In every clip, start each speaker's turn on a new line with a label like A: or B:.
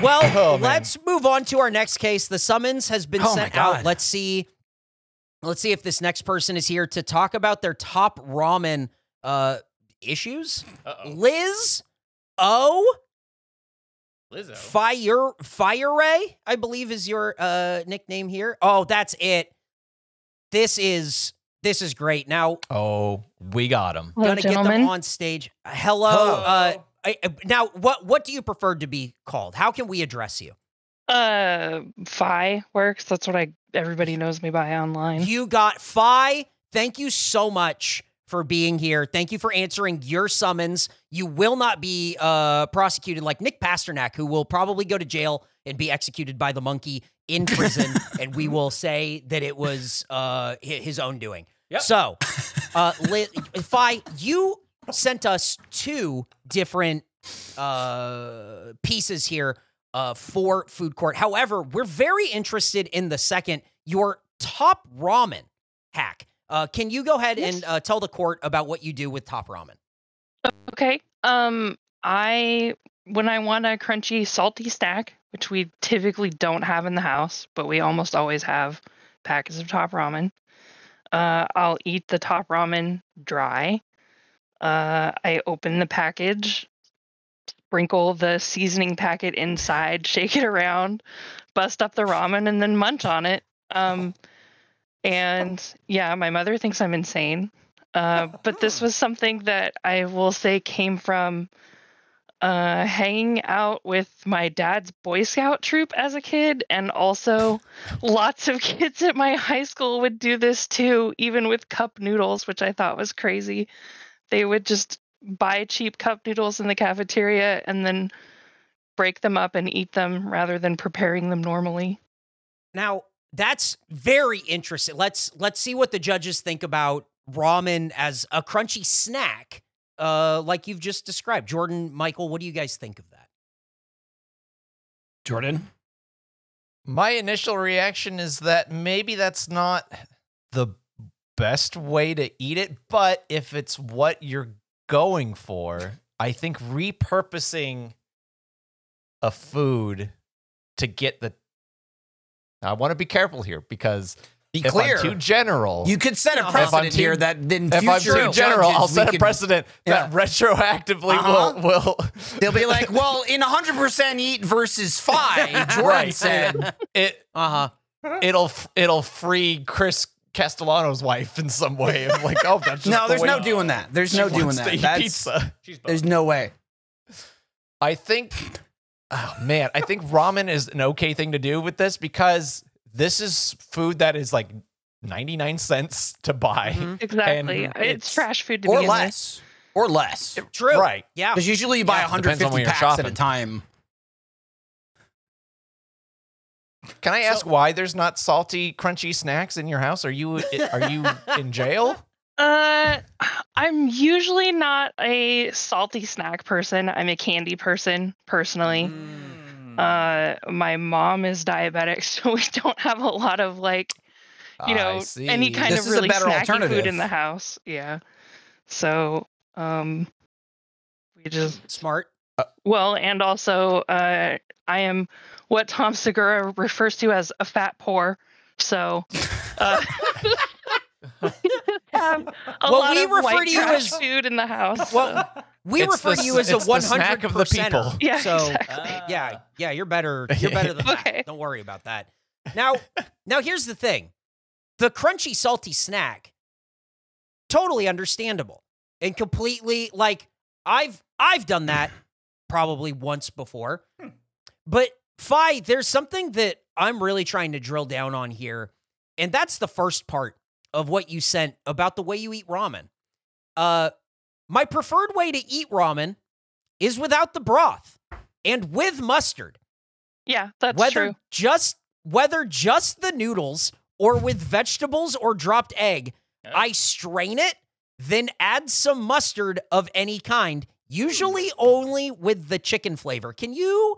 A: Well, let's move on to our next case. The summons has been sent out. Let's see if this next person is here to talk about their top ramen issues. Liz O.
B: Lizzo.
A: Fire Ray, I believe is your nickname here. Oh, that's it. This is great. Now,
C: we got him.
A: Gonna get them on stage. Hello. Now, what do you prefer to be called? How can we address you?
D: Fi works. That's what everybody knows me by online.
A: You got Fi. Thank you so much for being here. Thank you for answering your summons. You will not be prosecuted like Nick Pasternak, who will probably go to jail and be executed by the monkey in prison, and we will say that it was his own doing.
B: Yep.
A: So, Fi, you sent us 2 different pieces here for Food Court. However, we're very interested in the second, your top ramen hack. Can you go ahead and tell the court about what you do with top ramen?
D: Okay. When I want a crunchy, salty snack, which we typically don't have in the house, but we almost always have packets of top ramen, I'll eat the top ramen dry. I open the package, sprinkle the seasoning packet inside, shake it around, bust up the ramen, and then munch on it. And yeah, my mother thinks I'm insane. But this was something that I will say came from hanging out with my dad's Boy Scout troop as a kid, and also lots of kids at my high school would do this too, even with cup noodles, which I thought was crazy. They would just buy cheap cup noodles in the cafeteria and then break them up and eat them rather than preparing them normally.
A: Now, that's very interesting. Let's see what the judges think about ramen as a crunchy snack, like you've just described. Jordan, Michael, what do you guys think of that?
C: Jordan? My initial reaction is that maybe that's not the best way to eat it, but if it's what you're going for, I think repurposing a food to get the... Now, I want to be careful here because
E: be clear.
C: If I'm too general,
E: you could set a precedent here that in future
C: if I'm too general, I'll set a precedent that retroactively will.
E: They'll be like, well, in 100% eat versus 5, Jordan said
C: it'll free Chris Castellano's wife in some way. Of like, oh, that's just
E: no, there's no doing that. There's no doing that. That's
C: pizza.
E: There's no way.
C: I think, oh man, I think ramen is an okay thing to do with this because this is food that is like 99 cents to buy.
D: Exactly. And it's trash food to
E: or
D: begin
E: less.
D: with.
E: Or less.
A: True.
C: Right.
A: Yeah.
E: Because usually you buy 150 packs at a time.
C: Can I ask why there's not salty, crunchy snacks in your house? Are you in jail?
D: I'm usually not a salty snack person. I'm a candy person, personally. My mom is diabetic, so we don't have a lot of like, any kind of really snacky food in the house. Yeah. So, we just
A: smart.
D: Well, and also, I am what Tom Segura refers to as a fat poor. So, have a lot of white trash food in the house.
A: Well, we refer to you as a 100%.
D: Yeah,
A: so
D: exactly.
A: yeah, you're better. You're better than that. Don't worry about that. Now here's the thing: the crunchy, salty snack, totally understandable and completely like I've done that probably once before, but Fi, there's something that I'm really trying to drill down on here, and that's the first part of what you sent about the way you eat ramen. My preferred way to eat ramen is without the broth and with mustard.
D: Yeah, that's true.
A: Whether just the noodles or with vegetables or dropped egg, I strain it, then add some mustard of any kind, usually only with the chicken flavor. Can you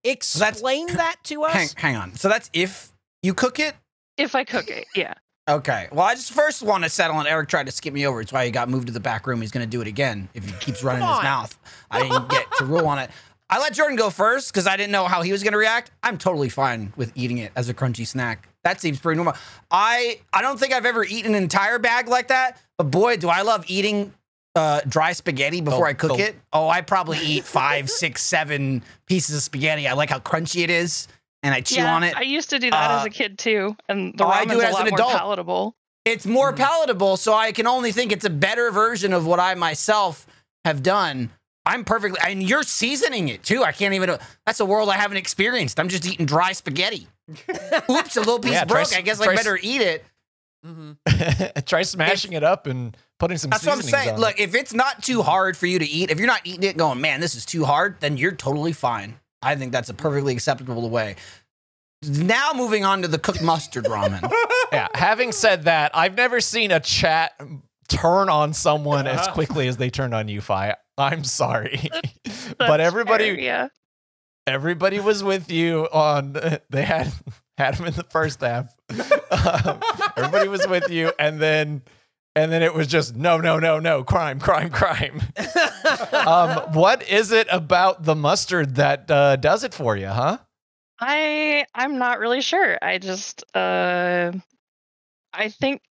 A: explain that to us?
E: Hang on. So that's if you cook it?
D: If I cook it, yeah.
E: Okay. Well, I just first want to settle on Eric tried to skip me over. It's why he got moved to the back room. He's going to do it again if he keeps running his mouth. I didn't get to rule on it. I let Jordan go first because I didn't know how he was going to react. I'm totally fine with eating it as a crunchy snack. That seems pretty normal. I don't think I've ever eaten an entire bag like that, but boy, do I love eating dry spaghetti before I cook it. Oh, I probably eat 5, 6, 7 pieces of spaghetti. I like how crunchy it is, and I chew on it.
D: I used to do that as a kid too, and the ramen's a lot more palatable.
E: It's more palatable, so I can only think it's a better version of what I myself have done. I'm perfectly, and you're seasoning it too. I can't even, that's a world I haven't experienced. I'm just eating dry spaghetti. Oops, a little piece broke. I guess I better eat it.
C: Try smashing it up and putting some seasonings on. That's what I'm saying.
E: Look, if it's not too hard for you to eat, if you're not eating it going, man, this is too hard, then you're totally fine. I think that's a perfectly acceptable way. Now moving on to the cooked mustard ramen.
C: Yeah, having said that, I've never seen a chat turn on someone as quickly as they turned on you, Fi. I'm sorry. But everybody everybody was with you on, they had him in the first half. Everybody was with you, and then it was just no, crime. What is it about the mustard that does it for you, huh?
D: I'm not really sure. I just I think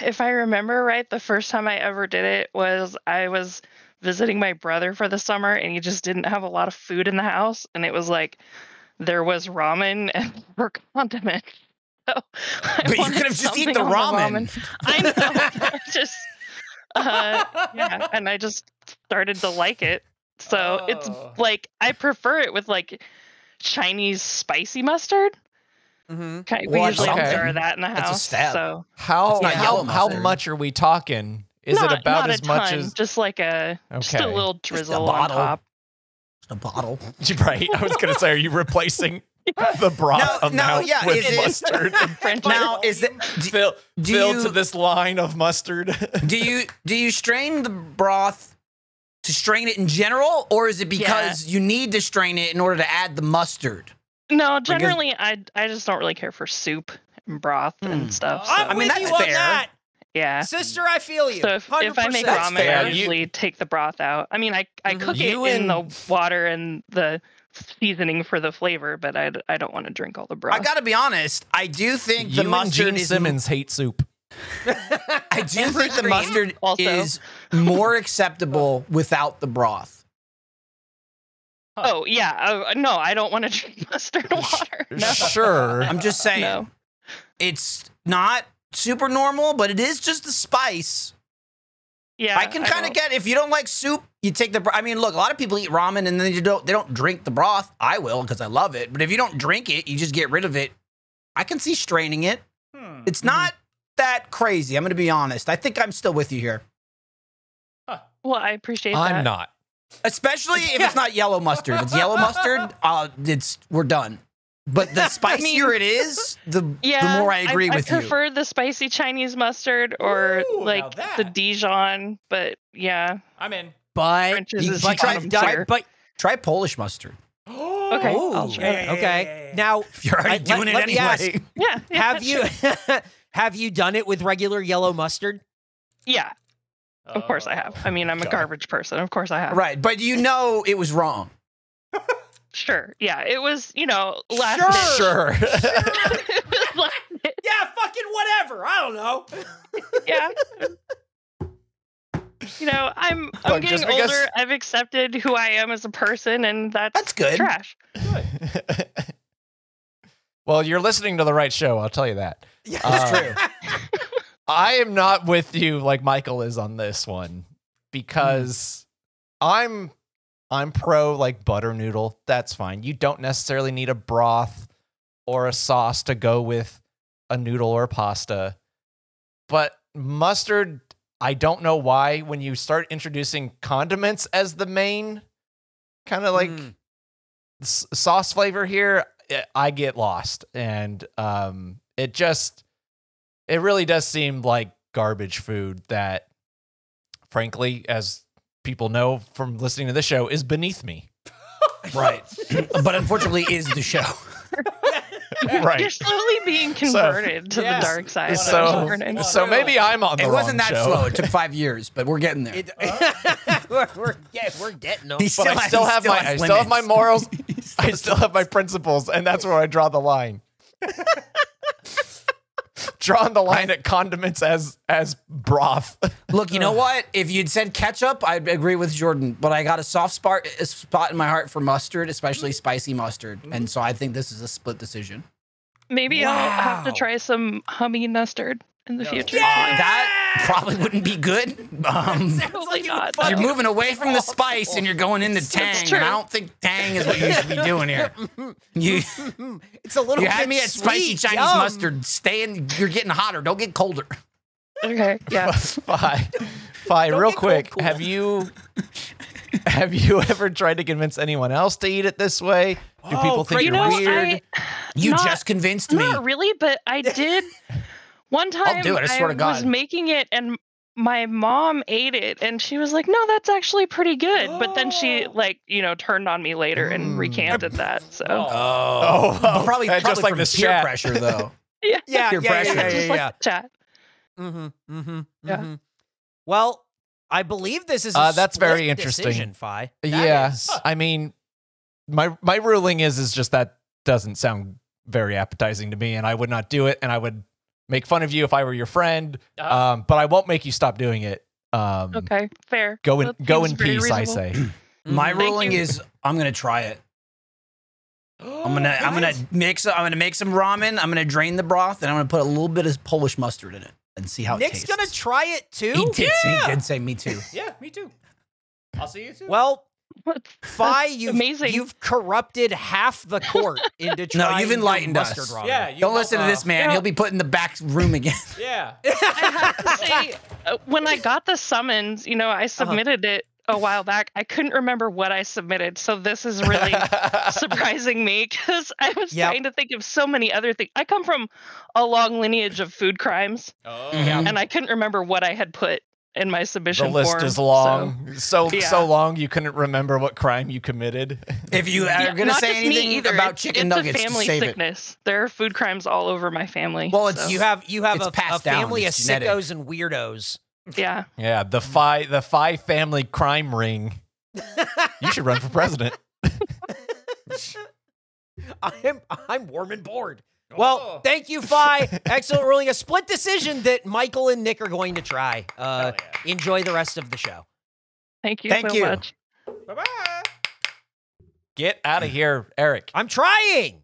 D: if I remember right, the first time I ever did it was I was visiting my brother for the summer, and he just didn't have a lot of food in the house, and it was like there was ramen and for condiments. So
E: but you could have just eaten the ramen.
D: I know. Just yeah, and I just started to like it. So it's like I prefer it with like Chinese spicy mustard. We usually have a jar of that in the house.
E: That's a stab.
D: So
C: how much are we talking? Is it about as much as
D: just like just a little drizzle on top?
E: A bottle.
C: Right. I was gonna say, are you replacing the broth with mustard?
E: Now is it
C: filled to this line of mustard?
E: do you strain the broth to strain it in general, or is it because you need to strain it in order to add the mustard?
D: No, generally I just don't really care for soup and broth and stuff. So.
A: I mean, that's fair.
D: Yeah.
A: Sister, I feel you.
D: So if I make ramen, I usually take the broth out. I mean, I cook it in the water and the seasoning for the flavor, but I don't want to drink all the broth.
E: I got to be honest. I do think the mustard
C: and Gene Simmons hate soup.
E: I do think the mustard is more acceptable without the broth.
D: Oh, yeah. No, I don't want to drink mustard water. No.
C: Sure.
E: I'm just saying. It's not super normal, but it is just the spice.
D: Yeah,
E: I can kind of get, if you don't like soup, you take the, I mean, look, a lot of people eat ramen and then they don't drink the broth. I will, because I love it. But if you don't drink it, you just get rid of it. I can see straining it. It's not that crazy. I'm going to be honest. I think I'm still with you here.
D: Well, I appreciate that.
C: I'm not.
E: Especially if it's not yellow mustard. If it's yellow mustard, we're done. But the spicier it is, the more I agree with you.
D: I prefer the spicy Chinese mustard or like the Dijon, but yeah.
A: I'm in. But
E: try Polish mustard.
D: Okay. I'll try.
A: Okay. Now,
E: if you're already doing it anyway.
A: Have you done it with regular yellow mustard?
D: Yeah. Of course I have. I mean, I'm a garbage person. Of course I have.
E: Right. But you know it was wrong.
D: Sure. Yeah. It was, last minute.
C: Sure.
D: It was last minute.
A: Yeah, fucking whatever. I don't know.
D: Yeah. I'm getting older. I've accepted who I am as a person, and that's
E: good.
D: Trash.
C: Good. Well, you're listening to the right show, I'll tell you that.
E: Yeah, that's true.
C: I am not with you like Michael is on this one, because I'm pro like butter noodle. That's fine. You don't necessarily need a broth or a sauce to go with a noodle or pasta. But mustard, I don't know why when you start introducing condiments as the main kind of like sauce flavor here, I get lost. And it really does seem like garbage food that, frankly, as people know from listening to this show, is beneath me.
E: Right. But unfortunately is the show.
C: Right.
D: You're slowly being converted to the dark side.
C: So maybe I'm on the wrong
E: It wasn't that
C: show.
E: slow. It took 5 years, but we're getting there.
A: We're getting them.
C: But I still have my morals. I still have my principles, and that's where I draw the line. Drawing the line at condiments as broth.
E: Look, you know what? If you'd said ketchup, I'd agree with Jordan. But I got a soft spot in my heart for mustard, especially spicy mustard. And so I think this is a split decision.
D: Maybe I'll have to try some honey mustard in the future.
E: That probably wouldn't be good.
D: Probably not.
E: You're moving away from the spice and you're going into tang. And I don't think tang is what you should be doing here.
A: It's a little.
E: You had
A: bit
E: me at spicy
A: sweet.
E: Chinese mustard. You're getting hotter. Don't get colder.
D: Okay. Yeah.
C: Fi, real quick.
A: Cool.
C: Have you ever tried to convince anyone else to eat it this way? Do people think you're weird?
E: You just convinced me.
D: Not really, but I did. One time
E: I'll do it, I swear to God.
D: was making it and my mom ate it and she was like, no, that's actually pretty good. But then she turned on me later and recanted that. So
E: Probably
C: just like
E: from
C: this
E: peer
C: chat.
E: pressure, though.
A: Yeah,
E: Peer pressure.
D: Just like the chat.
A: Yeah. Well, I believe this is a
C: that's
A: split
C: very interesting.
A: decision, Fi.
C: I mean, my ruling is just that doesn't sound very appetizing to me, and I would not do it, and I would make fun of you if I were your friend, but I won't make you stop doing it.
D: Okay, fair.
C: Go in peace,
D: reasonable.
C: I say.
E: My ruling is I'm gonna try it. I'm gonna make some ramen. I'm gonna drain the broth, and I'm gonna put a little bit of Polish mustard in it and see how it
A: Nick's
E: tastes.
A: gonna try it too.
E: He did say me too.
B: Yeah, me too. I'll see you too.
A: Well, Fi,
D: amazing.
A: you've corrupted half the court into trying.
E: No, you've enlightened
A: mustard
E: us.
A: ramen.
B: Yeah,
E: Don't listen to this man. He'll be put in the back room again.
B: Yeah.
D: I have to say, when I got the summons, I submitted it a while back. I couldn't remember what I submitted, so this is really surprising me because I was trying to think of so many other things. I come from a long lineage of food crimes, and I couldn't remember what I had put in my submission
C: The list
D: form,
C: is long, so
D: yeah.
C: long you couldn't remember what crime you committed.
E: If you are gonna
D: not
E: say
D: just me
E: anything
D: either.
E: about chicken
D: it's
E: nuggets,
D: a family
E: save
D: sickness. There are food crimes all over my family.
E: Well, it's
D: so.
A: You have
E: It's
A: a
E: passed down.
A: family of
E: It's genetic.
A: sickos and weirdos.
D: Yeah.
C: Yeah, the Fi family crime ring. You should run for president.
A: I'm warm and bored. Well, thank you, Fi. Excellent ruling. A split decision that Michael and Nick are going to try. Enjoy the rest of the show.
D: Thank you so much.
B: Bye-bye.
C: Get out of here, Eric.
A: I'm trying.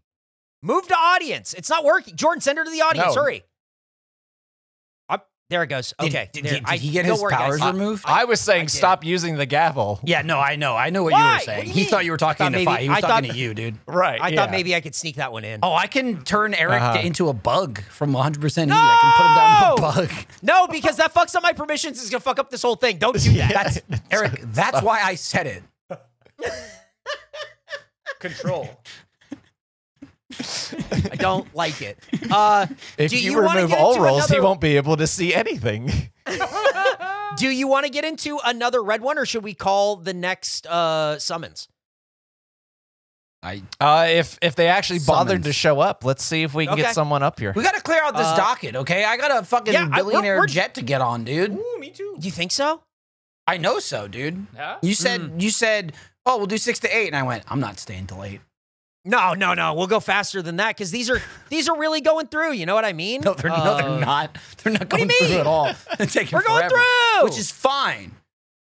A: Move to audience. It's not working. Jordan, send her to the audience.
C: No.
A: Hurry. There it goes. Okay.
E: Did he get his powers removed?
C: I was saying stop using the gavel.
E: Yeah, no, I know what you were
A: Why?
E: saying.
A: What do you
E: He
A: mean?
E: thought you were talking to Fi. He was
A: I
E: talking
A: thought-
E: to you, dude.
C: Right.
A: I thought maybe I could sneak that one in.
E: Oh, I can turn Eric into a bug from 100% heat. I can put him down to a bug.
A: No, because that fucks up my permissions. It's going to fuck up this whole thing. Don't do that.
E: Eric, that's why I said it.
B: Control.
A: I don't like it.
C: If
A: do
C: you
A: wanna
C: remove
A: get
C: all
A: into
C: rolls, he
A: another-
C: won't be able to see anything.
A: Do you want to get into another red one, or should we call the next summons?
C: If they actually bothered
E: Summons.
C: to show up, let's see if we can get someone up here.
E: We got to clear out this docket, okay? I got a fucking billionaire jet to get on, dude.
B: Ooh, me too.
A: You think so?
E: I know so, dude.
B: Yeah?
E: You said, oh, we'll do 6 to 8, and I went, I'm not staying till 8.
A: No. We'll go faster than that because these are really going through. You know what I mean?
E: No, they're not. They're not
A: do you
E: going through
A: mean?
E: at all. They're taking
A: We're going
E: forever,
A: through!
E: which is fine.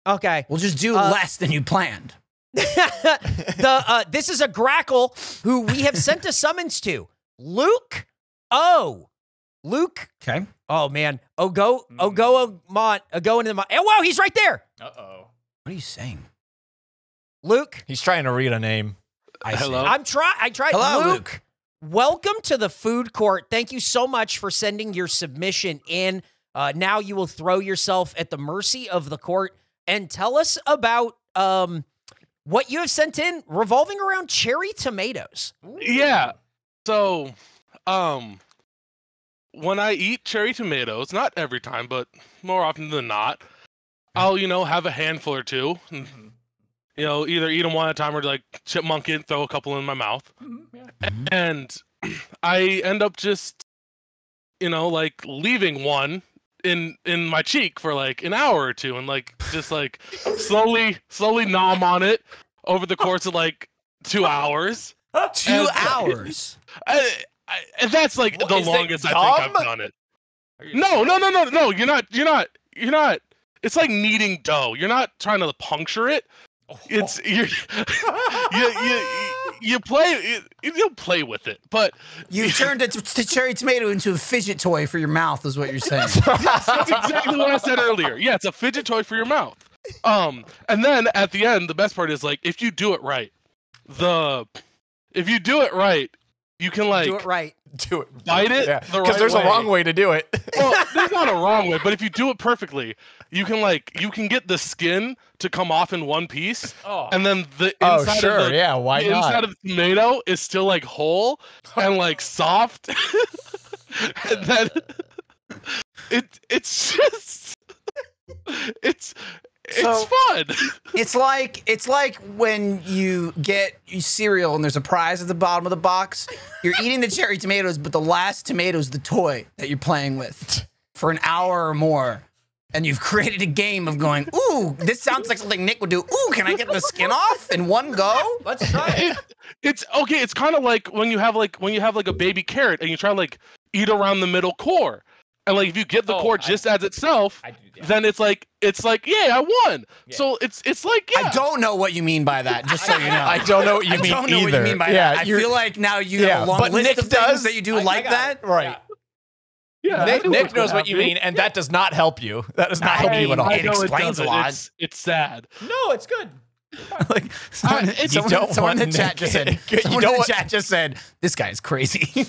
A: Okay.
E: We'll just do less than you planned.
A: This is a grackle who we have sent a summons to. Luke O. Luke.
E: Okay.
A: Oh man. Go into the Mont. Oh wow, he's right there.
B: Uh-oh.
E: What are you saying?
A: Luke.
C: He's trying to read a name.
B: Hello?
A: I tried.
E: Hello,
A: Luke. Welcome to the food court. Thank you so much for sending your submission in. Now you will throw yourself at the mercy of the court and tell us about what you have sent in revolving around cherry tomatoes.
F: Yeah. So, when I eat cherry tomatoes, not every time, but more often than not, I'll, have a handful or two. Either eat them one at a time or like chipmunk it, throw a couple in my mouth. And I end up just, like leaving one in my cheek for like an hour or two, and like just like slowly nom on it over the course of like 2 hours.
E: 2 hours.
F: And that's like the longest I think I've done it. No. You're not. It's like kneading dough. You're not trying to puncture it. It's you play with it, but
E: you turned it to cherry tomato into a fidget toy for your mouth, is what you're saying.
F: Yes, that's exactly what I said earlier. Yeah, it's a fidget toy for your mouth. And then at the end, the best part is like if you do it right, you can like
A: Do it right.
C: Do it.
F: Bite it
C: because there's a wrong way to do it.
F: Well, there's not a wrong way, but if you do it perfectly, you can get the skin to come off in one piece, and then the inside of the,
C: why
F: the
C: not?
F: inside of the tomato is still like whole and like soft. And then it's fun.
E: It's like when you get cereal and there's a prize at the bottom of the box. You're eating the cherry tomatoes, but the last tomato is the toy that you're playing with for an hour or more. And you've created a game of going, ooh, this sounds like something Nick would do. Ooh, can I get the skin off in one go?
B: Let's try it.
F: It's okay. It's kind of like when you have like a baby carrot and you try to like eat around the middle core. And like if you get the core just as itself, then it's like yeah, I won. Yeah. So it's like
E: I don't know what you mean by that. Just so you know,
C: I don't know what you mean
E: either. What you mean by that. I feel like now you have a long list of things that you do like that.
C: Right.
F: Yeah,
C: Nick knows what you mean, and that does not help you. That does not help you at all.
E: It explains a lot.
F: It's sad.
B: No, it's good.
E: Like someone in the chat just said. Someone in the chat just said, "This guy is crazy."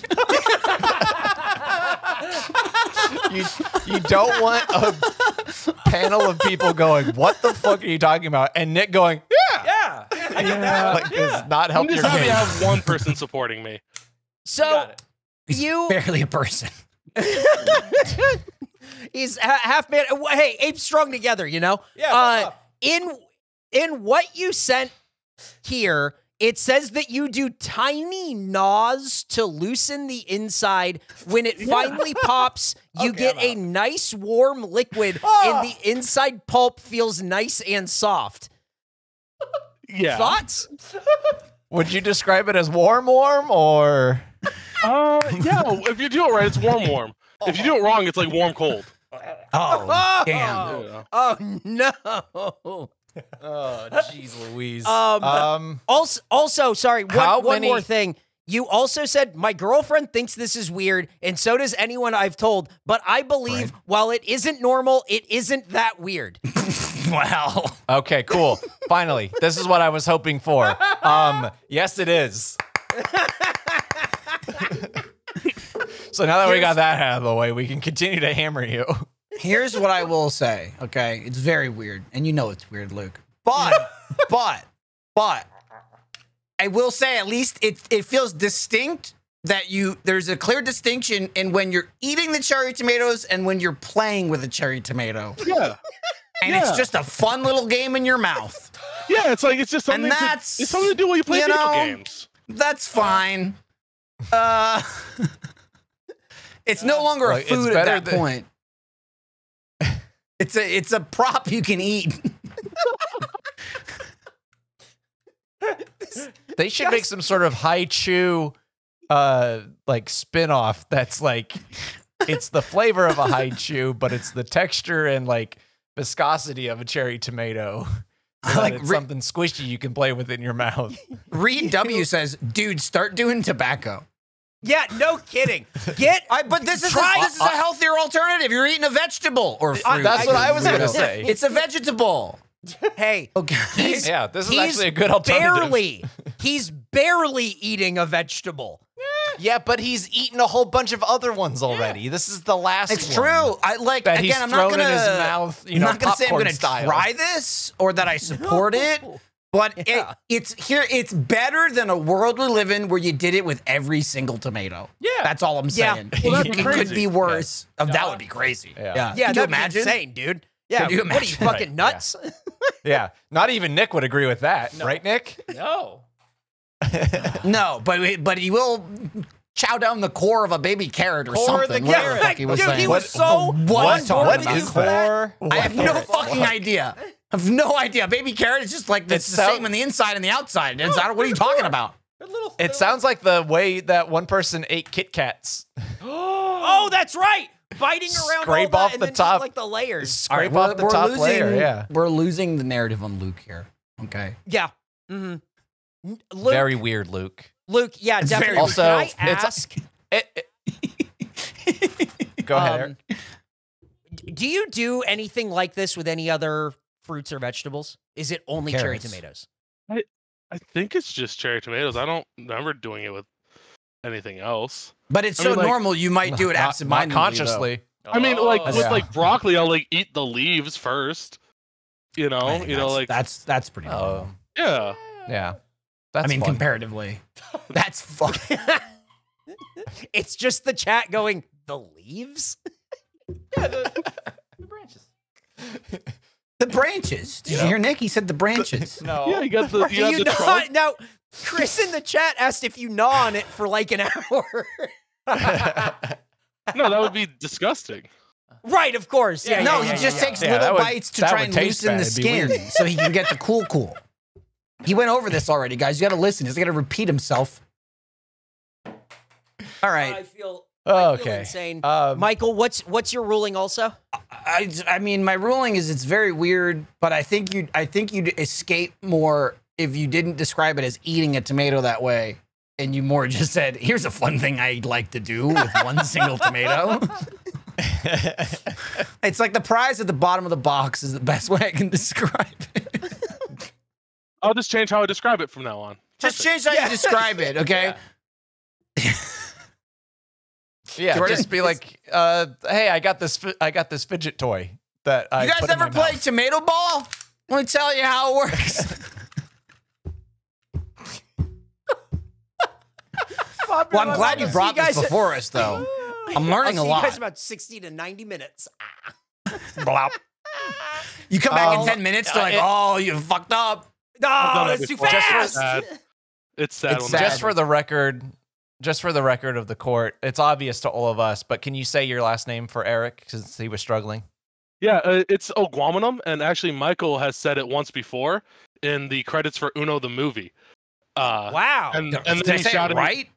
C: You don't want a panel of people going, "What the fuck are you talking about?" And Nick going,
B: Yeah.
C: Like, does not help
F: I'm
C: your
F: just happy
C: game.
F: to have one person supporting me.
A: So
E: He's barely a person.
A: He's half man. Hey, apes strung together, you know?
B: Yeah.
A: In what you sent here, it says that you do tiny gnaws to loosen the inside. When it finally pops, you get a nice warm liquid, and the inside pulp feels nice and soft.
F: Yeah.
A: Thoughts?
C: Would you describe it as warm, or?
F: Yeah. If you do it right, it's warm. If you do it wrong, it's like warm cold.
E: Oh, damn.
F: Yeah.
A: Oh no.
C: Oh, jeez Louise.
A: Also, sorry, one more thing. You also said, my girlfriend thinks this is weird, and so does anyone I've told, but I believe while it isn't normal, it isn't that weird.
E: Wow.
C: Okay, cool. Finally, this is what I was hoping for. Yes, it is. So now that we got that out of the way, we can continue to hammer you.
E: Here's what I will say, okay? It's very weird, and you know it's weird, Luke. But I will say at least it feels distinct that there's a clear distinction in when you're eating the cherry tomatoes and when you're playing with a cherry tomato.
F: Yeah.
E: And it's just a fun little game in your mouth.
F: Yeah, it's just something it's something to do while you play video games.
E: That's fine. It's no longer a food at that point. It's a prop you can eat.
C: They should make some sort of haichu like spin-off that's like it's the flavor of a haichu, but it's the texture and like viscosity of a cherry tomato. Like it's something squishy you can play with in your mouth.
E: Reed W says, "Dude, start doing tobacco."
A: Yeah, no kidding.
E: But this is a healthier alternative. You're eating a vegetable or fruit.
C: That's what I was gonna say.
E: It's a vegetable.
A: Hey,
E: okay.
C: This is actually a good alternative.
A: He's barely eating a vegetable.
C: Yeah, but he's eaten a whole bunch of other ones already. This is the last
E: It's
C: one.
E: true. I'm not gonna
C: in his mouth,
E: I'm not gonna say I'm gonna try this or that I support it. But it's better than a world we live in where you did it with every single tomato.
B: Yeah.
E: That's all I'm saying.
F: Well,
E: it could be worse. That would be crazy.
C: Yeah.
A: Yeah,
E: Could you
A: that'd be
E: imagine?
A: insane, dude. Yeah,
E: Could you
A: what are you,
E: imagine?
A: fucking nuts?
C: Yeah, not even Nick would agree with that, right, Nick?
B: No.
E: No, but he will chow down the core of a baby carrot or
C: Core of the
E: something. Whatever the
C: carrot.
E: fuck he was
A: Dude,
E: saying.
A: he was so
E: What
A: on board
E: is
A: with you.
E: I have no fucking idea. I have no idea. Baby carrot is just like it's the same on the inside and the outside. It's, what are you talking about?
C: It sounds like the way that one person ate Kit Kats.
A: Oh, that's right. Biting around
C: Scrape
A: all that
C: off
A: and
C: the
A: then
C: top.
A: eat, like the layers.
C: Scrape off the top layer, yeah.
E: We're losing the narrative on Luke here. Okay.
A: Yeah. Mm-hmm. Luke,
C: Very weird, Luke.
A: Luke, yeah,
E: It's
A: definitely.
E: very
C: Also,
A: Can I
C: it's-
A: ask,
C: Go ahead, Eric.
A: do you do anything like this with any other fruits or vegetables? Is it only cherry
E: Carrots.
A: tomatoes?
F: I think it's just cherry tomatoes. I don't remember doing it with anything else.
E: But it's
F: I
E: so
F: mean, like-
E: normal, you might do it
C: Not
E: absentmindedly.
C: consciously.
F: I mean, like with
C: Yeah.
F: like broccoli, I'll like eat the leaves first. You know,
E: Though.
F: you know, like
E: that's pretty normal.
C: Oh,
F: yeah.
C: yeah. That's
E: I mean,
C: fun.
E: comparatively. That's fucking.
A: It's just the chat going, the leaves?
B: The branches.
E: The branches. Did you hear Nick? He said the branches.
C: No.
F: Yeah, you got the
A: Do
F: you have
A: you
F: the
A: gnaw?
F: trunk.
A: Now, Chris in the chat asked if you gnaw on it for like an hour.
F: No, that would be disgusting.
A: Right, of course. Yeah,
E: No,
A: yeah,
E: he just
A: yeah.
E: takes
C: Yeah,
E: little
C: that would-
E: bites to
C: that
E: try
C: would
E: and
C: taste
E: loosen
C: bad.
E: the
C: It'd be
E: skin
C: weird.
E: so he can get the cool. He went over this already, guys. You got to listen. He's got to repeat himself. All right.
A: I feel
C: Okay.
A: insane.
C: Um,
A: Michael, what's your ruling also?
E: I mean, my ruling is it's very weird, but I think you'd escape more if you didn't describe it as eating a tomato that way, and you more just said, "Here's a fun thing I'd like to do with one single tomato." It's like the prize at the bottom of the box is the best way I can describe it.
F: I'll just change how I describe it from now on.
E: Just change how you describe it, okay?
C: yeah,
E: Jordan,
C: just be like, hey, I got this fidget toy that I
E: You guys
C: put in
E: ever
C: my
E: play
C: mouth.
E: tomato ball? Let me tell you how it works. Well, I'm glad you brought this before us, though. I'm learning a
A: I'll see
E: lot.
A: you guys about 60 to 90 minutes.
C: Blop.
E: You come back in 10 minutes, they're like, oh, you fucked up.
A: No,
F: done it
A: that's too
F: before.
A: fast.
F: It's sad.
E: It's
F: when
E: sad.
F: that
C: Just for the record of the court, it's obvious to all of us, but can you say your last name for Eric since he was struggling?
F: Yeah, it's Oguamanum, and actually Michael has said it once before in the credits for Uno the movie.
A: Wow.
F: And
E: Did
F: then
E: I
F: he
E: say it
F: shouted,
E: right?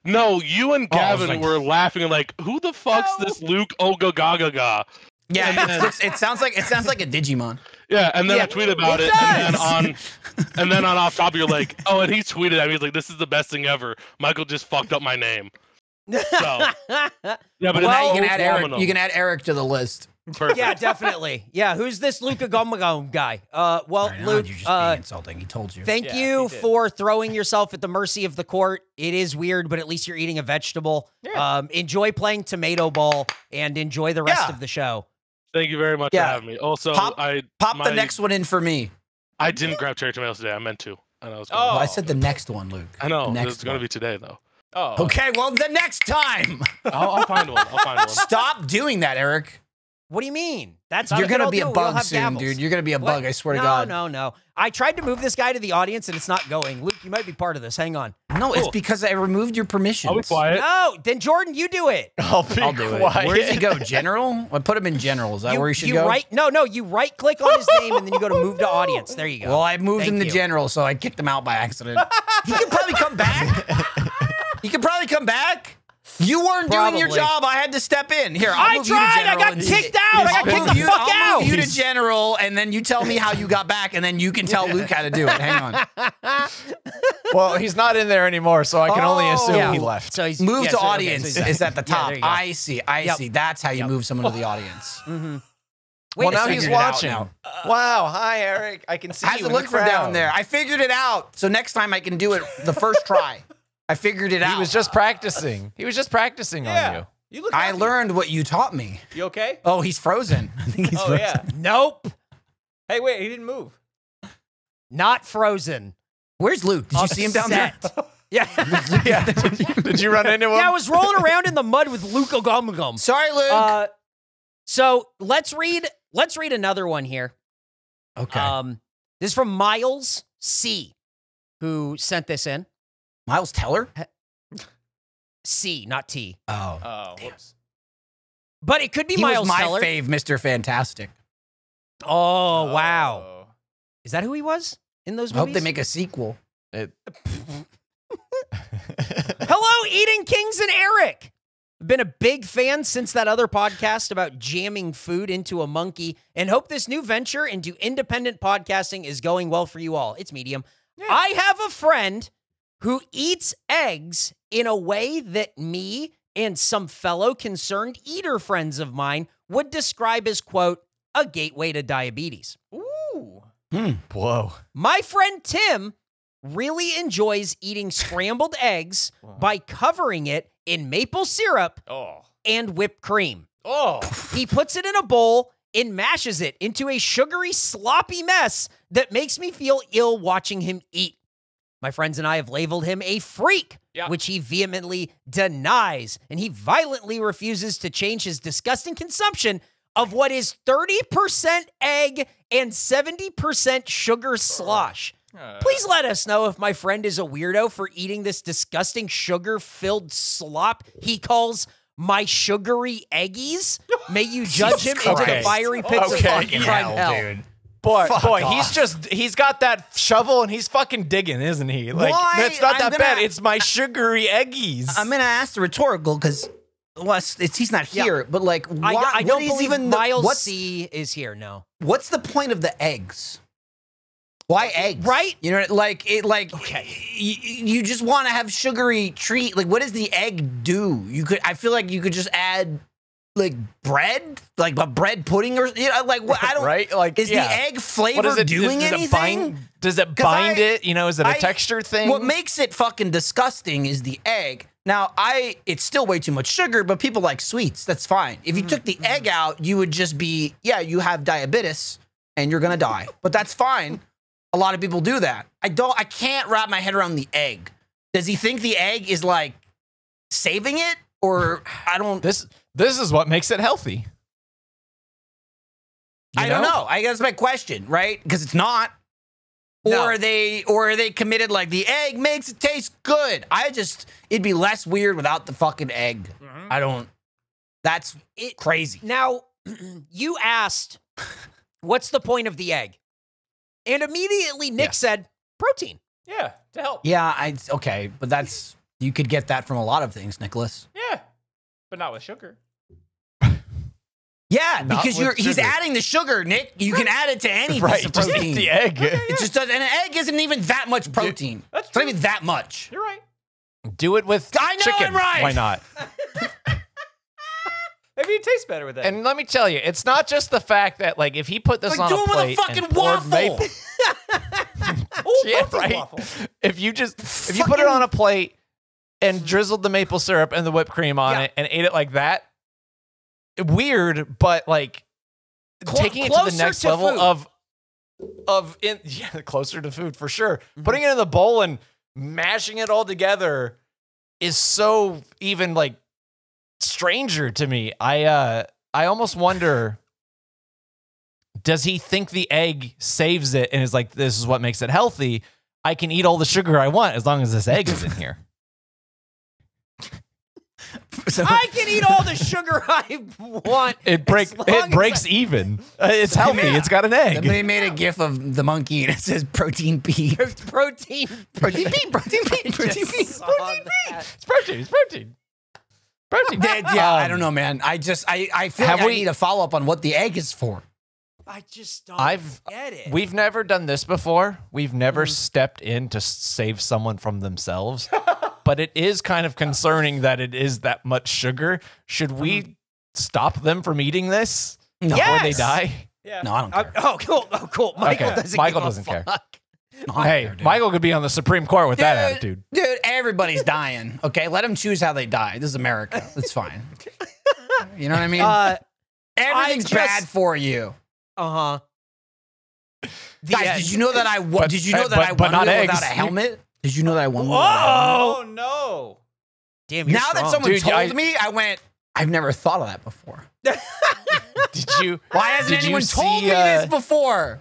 F: No, you and
E: Oh, I was
F: Gavin
E: like-
F: were laughing and like, who the fuck's this Luke Ogagaga?
E: Yeah, it sounds like a Digimon.
F: Yeah, and then
A: Yeah,
F: I tweeted about
A: it
F: it, and then on off top you're like, oh, and he tweeted at me, he's like, this is the best thing ever. Michael just fucked up my name. So yeah, but
E: Well,
F: it's
E: now you can add Eric.
F: Oguamanum.
E: You can add Eric to the list.
F: Perfect.
A: Yeah, definitely. Yeah, who's this Luca Gomagom guy? Well,
E: Right,
A: Luke,
E: you're just being insulting. He told you.
A: thank
C: Yeah,
A: you
C: he did.
A: for throwing yourself at the mercy of the court. It is weird, but at least you're eating a vegetable. Enjoy playing tomato ball and enjoy the rest
E: Yeah.
A: of the show.
F: Thank you very much
E: Yeah.
F: for having me. Also,
E: Pop the next one in for me.
F: I didn't grab cherry tomatoes today. I meant to. And I was
E: Well,
F: gonna,
E: I said the next one, Luke.
F: I know.
E: The next
F: It's going to
E: one.
F: be today, though.
C: Oh,
E: Okay, well, the next time.
F: I'll find one. I'll find one.
E: Stop doing that, Eric.
A: What do you mean? That's
E: You're
A: going
E: gonna
A: to
E: be a bug soon, dude. You're gonna be a bug. I swear to God.
A: No. I tried to move this guy to the audience and it's not going. Luke, you might be part of this. Hang on.
E: No, it's
F: Cool.
E: because I removed your permissions.
F: I'll be quiet.
A: No, then Jordan, you do it.
C: I'll be
E: I'll do it.
C: quiet.
E: Where does he go? General? I put him in general. Is that where he should go?
A: You right click on his name and then you go to move to audience. There you go.
E: Well, I moved
A: Thank
E: him to
A: you.
E: general, so I kicked him out by accident. He could probably come back. He could probably come back. You weren't doing your
A: Probably.
E: job. I had to step in. Here, I'll
A: I
E: move
A: tried.
E: you to
A: I
E: general.
A: got
E: and-
A: kicked out. I got
E: I'll
A: kicked
E: move
A: the
E: you-
A: fuck
E: I'll
A: out.
E: move you to general, and then you tell me how you got back, and then you can tell Luke how to do it. Hang on.
C: Well, he's not in there anymore, so I can only assume
A: Yeah.
C: he left.
A: So he's
E: Move
A: yeah,
E: to
A: so- okay,
E: audience
A: so he's-
E: is at the
A: Yeah,
E: top.
A: there you go.
E: I see. I
A: Yep.
E: see. That's how you move someone to the audience.
A: Wait
C: Well,
A: a
C: now
A: second.
C: he's
E: figured it out
C: watching.
E: now.
C: Wow. Hi, Eric. I can see
E: How's
C: you
E: it
C: in
E: look
C: the
E: from down
C: crowd.
E: there? I figured it out. So next time I can do it the first try. I figured it out.
C: He was just practicing. He was just practicing on you.
B: You look
E: I
B: happy.
E: learned what you taught me.
B: You okay?
E: Oh, he's frozen. I think he's
B: Oh,
E: frozen.
B: yeah.
A: Nope.
B: Hey, wait, he didn't move.
A: Not frozen.
E: Where's Luke? Did you see him down there?
A: Upset. Yeah.
C: Yeah. Did you run into him?
A: Yeah, I was rolling around in the mud with Luke Ogumagum.
E: Sorry, Luke.
A: So let's read another one here.
E: Okay.
A: This is from Miles C, who sent this in.
E: Miles Teller?
A: C, not T.
B: Oh, whoops.
A: But it could be
E: He
A: Miles
E: was my
A: Teller.
E: fave, Mr. Fantastic.
A: Oh, wow. Is that who he was in those
E: I
A: movies?
E: hope they make a sequel.
A: Hello, Eating Kings and Eric. I've been a big fan since that other podcast about jamming food into a monkey and hope this new venture into independent podcasting is going well for you all. It's medium. Yeah. I have a friend who eats eggs in a way that me and some fellow concerned eater friends of mine would describe as, quote, a gateway to diabetes.
B: Ooh.
C: Whoa.
A: My friend Tim really enjoys eating scrambled eggs by covering it in maple syrup and whipped cream. He puts it in a bowl and mashes it into a sugary, sloppy mess that makes me feel ill watching him eat. My friends and I have labeled him a freak, which he vehemently denies, and he violently refuses to change his disgusting consumption of what is 30% egg and 70% sugar slosh. Please let us know if my friend is a weirdo for eating this disgusting sugar-filled slop he calls my sugary eggies. May you judge him into the fiery pits of fucking hell.
E: Dude.
C: Boy,
E: off.
C: he's got that shovel and he's fucking digging, isn't he? Like, it's not that bad. It's my sugary eggies.
E: I'm going to ask the rhetorical because he's not here, but like,
A: I don't believe
E: even
A: Miles C is here, no.
E: What's the point of the eggs? Why eggs?
A: Right?
E: You know, you just want to have sugary treat. Like, what does the egg do? I feel like you could just add like bread, like a bread pudding or, you know, like what? I don't,
C: right? Like,
E: is the egg flavor doing anything?
C: Does it bind it? You know, is it a texture thing?
E: What makes it fucking disgusting is the egg. Now, it's still way too much sugar, but people like sweets. That's fine. If you took the egg out, you would just be, you have diabetes and you're going to die. But that's fine. A lot of people do that. I can't wrap my head around the egg. Does he think the egg is like saving it? Or I don't.
C: This is what makes it healthy.
E: I don't know. I guess that's my question, right? Because it's not. Or are they committed like the egg makes it taste good? It'd be less weird without the fucking egg. That's crazy.
A: Now, you asked, what's the point of the egg? And immediately Nick said, protein.
B: Yeah, to help.
E: Yeah, okay, but you could get that from a lot of things, Nicholas.
B: Yeah, but not with sugar.
E: Yeah, because he's adding the sugar, Nick. You can add it to any piece of protein.
C: Just eat the egg.
E: It just does, and an egg isn't even that much protein. It's not even that much.
B: You're right.
C: Do it with chicken.
E: I'm right.
C: Why not?
B: Maybe it tastes better with that.
C: And let me tell you, it's not just the fact that, like, if he put this on a plate,
E: do it with a fucking waffle.
C: Yeah, right.
B: Waffle.
C: If you put it on a plate and drizzled the maple syrup and the whipped cream on it and ate it like that, weird, but like taking it to the next level closer to food for sure. Putting it in the bowl and mashing it all together is so even like stranger to me. I almost wonder, does he think the egg saves it and is like, this is what makes it healthy? I can eat all the sugar I want as long as this egg is in here.
A: I can eat all the sugar I want.
C: It breaks even. It's healthy. It's got an egg.
E: Somebody made a gif of the monkey and it says protein P.
A: Protein P.
E: Protein P. Protein P. Protein P.
C: It's protein. It's protein. Protein.
E: Yeah, I don't know, man. I feel like I need a follow up on what the egg is for.
A: I just don't get it.
C: We've never done this before. We've never stepped in to save someone from themselves. But it is kind of concerning that it is that much sugar. Should we stop them from eating this before they die?
B: Yeah.
E: No, I don't care.
A: Oh, cool. Michael doesn't
C: care.
E: Hey,
C: Michael could be on the Supreme Court with that attitude.
E: Dude, everybody's dying. Okay, let them choose how they die. This is America. It's fine. You know what I mean? Everything's bad for you.
A: Guys,
E: did you know that I won? Did you know that I won without a helmet? Did you know that I won?
B: Oh no!
A: Damn, you're
E: now
A: strong.
E: that someone told me, I went, I've never thought of that before.
C: Did you?
E: Why hasn't anyone told me this before?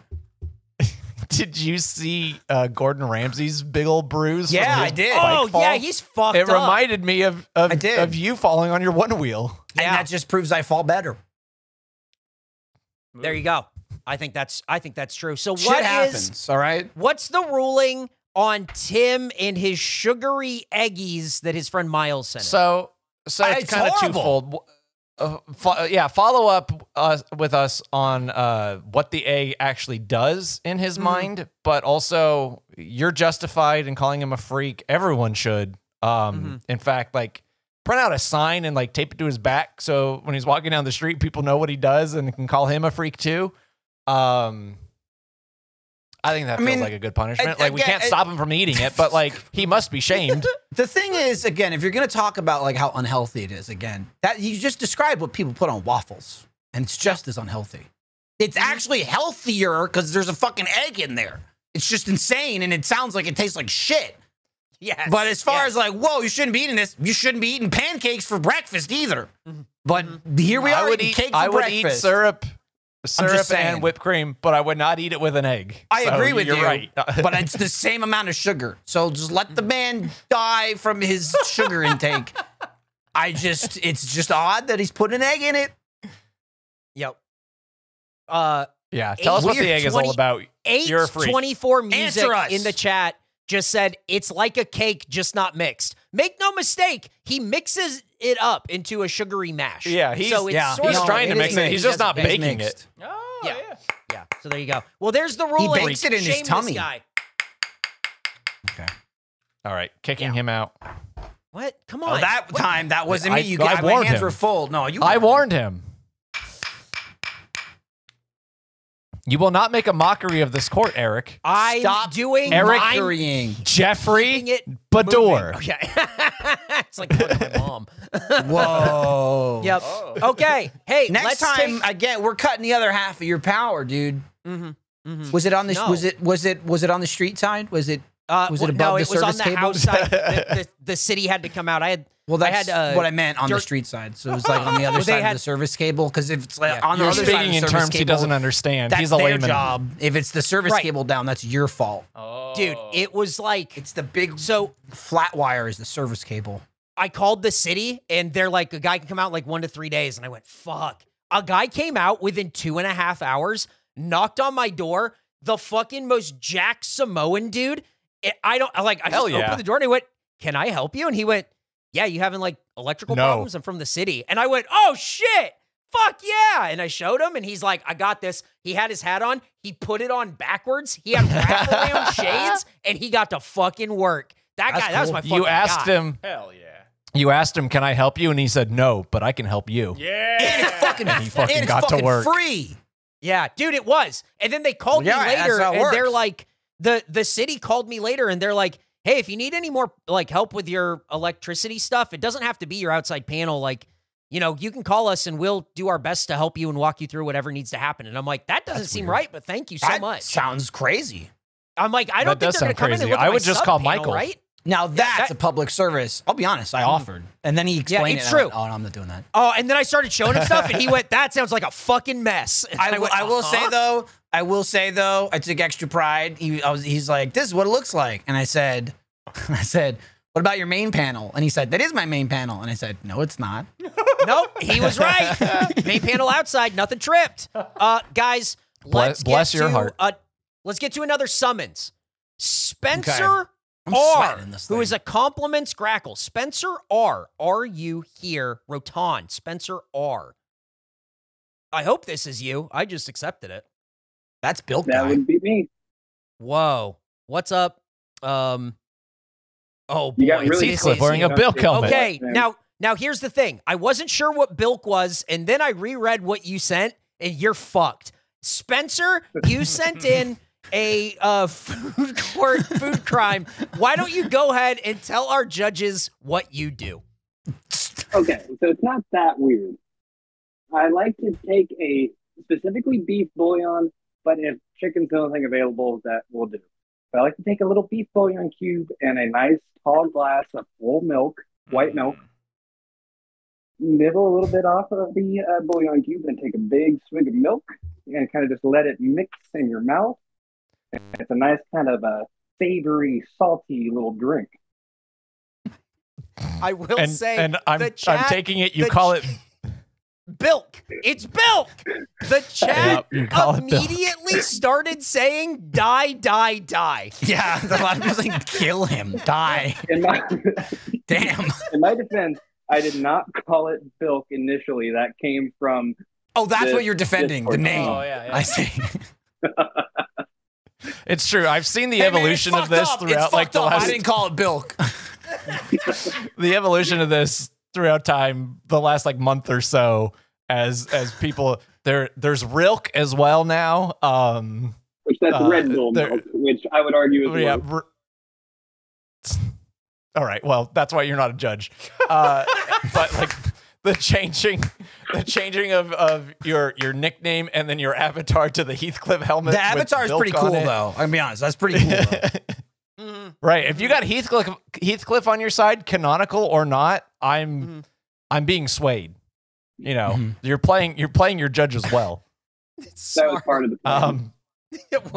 C: Did you see Gordon Ramsay's big old bruise?
E: Yeah,
C: from
E: I
C: his
E: did.
C: bike
A: Oh,
C: fall?
A: yeah, he's fucked
C: It
A: up.
C: reminded me of you falling on your one wheel.
E: And that just proves I fall better.
A: There you go. I think that's true. So
E: Shit happens, all right?
A: What's the ruling on Tim and his sugary eggies that his friend Miles sent him?
C: So it's kind of twofold. Follow up with us on what the egg actually does in his mind, but also you're justified in calling him a freak. Everyone should. In fact, like print out a sign and like tape it to his back so when he's walking down the street, people know what he does and can call him a freak too. I think that feels like a good punishment. Like we can't stop him from eating it, but like he must be shamed.
E: The thing is, again, if you're going to talk about like how unhealthy it is, again, that you just described what people put on waffles, and it's just as unhealthy. It's actually healthier because there's a fucking egg in there. It's just insane, and it sounds like it tastes like shit.
A: Yes.
E: But as far as like, whoa, you shouldn't be eating this. You shouldn't be eating pancakes for breakfast either. But here we are eating cake for breakfast.
C: I would eat syrup and whipped cream, but I would not eat it with an egg.
E: I agree with you.
C: You're right.
E: But it's the same amount of sugar. So just let the man die from his sugar intake. It's just odd that he's putting an egg in it.
A: Yep.
C: Yeah, tell us what the egg is all about. You're a freak.
A: 824 music in the chat just said it's like a cake, just not mixed. Make no mistake, he mixes it up into a sugary mash.
C: Yeah, he's
A: he's
C: trying to mix it. He's just not baking it.
B: Oh,
A: yeah. So there you go. Well, there's the ruling.
E: He bakes it in his tummy.
A: Guy.
C: Okay. All right, kicking him out.
A: What? Come on.
E: Oh, that wasn't me.
C: I warned
E: my hands
C: him.
E: were full. No,
C: I warned him. You will not make a mockery of this court, Eric.
A: Stop doing
E: mockerying.
C: Jeffrey Bador.
A: Okay. It's like my mom.
E: Whoa.
A: Yep. Oh. Okay. Hey,
E: next time again, we're cutting the other half of your power, dude. Was it on the was it on the street side? Was it above
A: no,
E: the
A: it was on
E: service
A: the
E: cable?
A: house side. The city had to come out.
E: That's what I meant on the street side. So it was like on the other side of the service cable. Because if it's like on the other side of the
C: speaking in
E: service
C: terms
E: cable,
C: he doesn't understand.
E: That's
C: He's a
E: their
C: layman.
E: job. If it's the service cable down, that's your fault.
B: Oh.
A: Dude, it was like
E: It's the big
A: so
E: flat wire is the service cable.
A: I called the city and they're like, a guy can come out in like 1 to 3 days. And I went, fuck. A guy came out within 2.5 hours, knocked on my door, the fucking most Jack Samoan dude. I just opened the door and he went, can I help you? And he went, yeah, you having like electrical problems? I'm from the city. And I went, oh shit, fuck yeah. And I showed him and he's like, I got this. He had his hat on. He put it on backwards. He had wraparound shades and he got to fucking work. That guy, that was my fucking
C: You asked
A: guy.
C: him.
B: Hell yeah.
C: You asked him, can I help you? And he said, no, but I can help you.
B: Yeah.
E: And
C: he fucking got to work.
E: Free.
A: Yeah, dude, it was. And then they called me later and they're like, the city called me later and they're like, hey, if you need any more like help with your electricity stuff, it doesn't have to be your outside panel. Like, you know, you can call us and we'll do our best to help you and walk you through whatever needs to happen. And I'm like, that doesn't seem right, but thank you so much.
E: Sounds crazy.
A: I'm like, I don't think they're going to come in and look at
C: I
A: my
C: would just call
A: sub-panel,
C: Michael.
A: right?
E: Now that's a public service. I'll be honest, I offered. And then he explained
A: it's
E: it.
A: true.
E: Went, oh, no, I'm not doing that.
A: Oh, and then I started showing him stuff and he went, that sounds like a fucking mess.
E: I will say though, I took extra pride. He's like, this is what it looks like. And I said, what about your main panel? And he said, that is my main panel. And I said, no, it's not.
A: Nope, he was right. Main panel outside, nothing tripped. Guys,
C: bless your heart.
A: Let's get to another summons. Spencer
E: Okay.
A: R, who is a compliments grackle. Spencer R, are you here? Rotan, Spencer R. I hope this is you. I just accepted it.
E: That's Bilk
G: That
E: guy.
G: would be me.
A: Whoa, what's up? Oh boy,
G: You got really
C: Heathcliff
G: crazy.
C: wearing a Bilk helmet.
A: okay. Now here's the thing. I wasn't sure what Bilk was, and then I reread what you sent, and you're fucked. Spencer, you sent in a food crime. Why don't you go ahead and tell our judges what you do?
G: Okay, so it's not that weird. I like to take a specifically beef bouillon, but if chicken's the only thing available, that will do. But I like to take a little beef bouillon cube and a nice tall glass of full milk, white milk, nibble a little bit off of the bouillon cube and take a big swig of milk and kind of just let it mix in your mouth. It's a nice kind of a savory, salty little drink.
A: I will say,
C: and I'm taking it. You
A: the
C: call it
A: Bilk. It's Bilk. The chat
C: you call it Bilk.
A: immediately started saying, "Die, die, die."
E: Yeah, a lot of people saying, "Kill him, die." Damn.
G: In my defense, I did not call it Bilk initially. That came from.
E: Oh, that's what you're defending. The name.
B: Oh, yeah.
E: I see.
C: It's true. I've seen the evolution of this throughout like the last.
E: I didn't call it Bilk.
C: The evolution of this throughout time, the last like month or so, as people there's Rilk as well now.
G: Which that's Red Bull milk, which I would argue is
C: all right. Well, that's why you're not a judge. But like the changing of your nickname and then your avatar to the Heathcliff helmet.
E: The avatar is pretty cool, though. I'm gonna be honest. That's pretty cool.
C: Right. If you got Heathcliff on your side, canonical or not, I'm being swayed. You know, you're playing your judge as well.
G: that was part of the plan.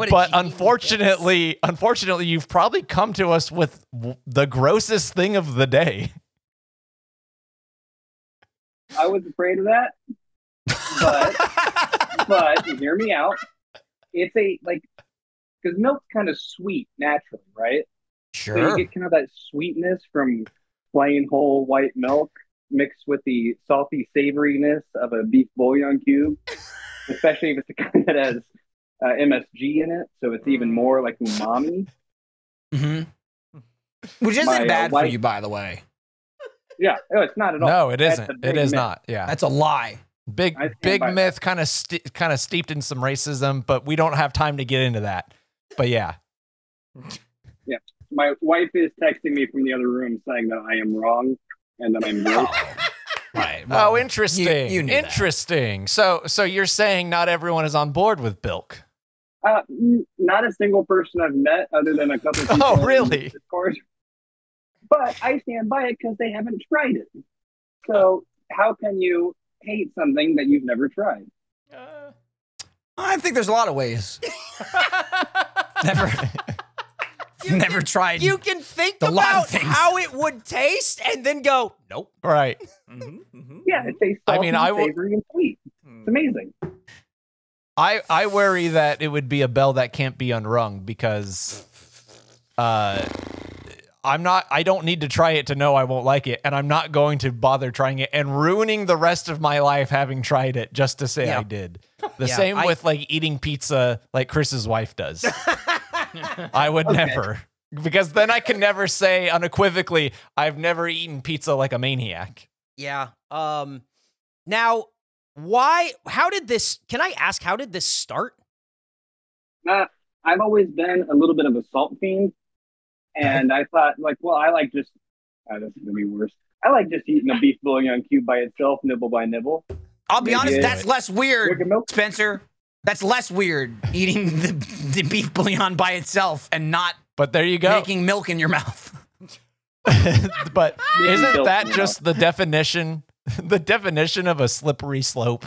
C: But unfortunately, you've probably come to us with the grossest thing of the day.
G: I was afraid of that, but hear me out. It's because milk's kind of sweet naturally, right?
E: Sure.
G: So you get kind of that sweetness from plain whole white milk mixed with the salty savoriness of a beef bouillon cube, especially if it's the kind that has MSG in it, so it's even more like umami.
E: Which isn't bad for you, by the way.
G: Yeah, no, it's not at all.
C: No, it isn't. It is
G: myth.
C: not. Yeah,
E: that's a lie.
C: Big myth, kind of steeped in some racism, but we don't have time to get into that. But yeah.
G: Yeah, my wife is texting me from the other room saying that I am wrong and that I'm gross.
C: Right. Well, interesting.
E: You knew
C: interesting. So you're saying not everyone is on board with Bilk?
G: Not a single person I've met other than a couple people.
C: Oh, really?
G: Of course. But I stand by it because they haven't tried it. So how can you hate something that you've never tried?
E: I think there's a lot of ways. Never tried.
A: You can think about how it would taste and then go, nope.
C: Right.
G: Yeah, it tastes salty, savory, and sweet. It's amazing.
C: I worry that it would be a bell that can't be unrung because I don't need to try it to know I won't like it, and I'm not going to bother trying it and ruining the rest of my life having tried it just to say I did. The same with like eating pizza like Chris's wife does. I would never, because then I can never say unequivocally I've never eaten pizza like a maniac.
A: Yeah. Now, how did this start?
G: I've always been a little bit of a salt fiend. And I thought, this is going to be worse. I like just eating a beef bouillon cube by itself, nibble by nibble.
E: I'll be honest, that's less weird, Spencer. That's less weird, eating the beef bouillon by itself and not
C: there you go.
E: Making milk in your mouth.
C: But isn't that just the definition of a slippery slope?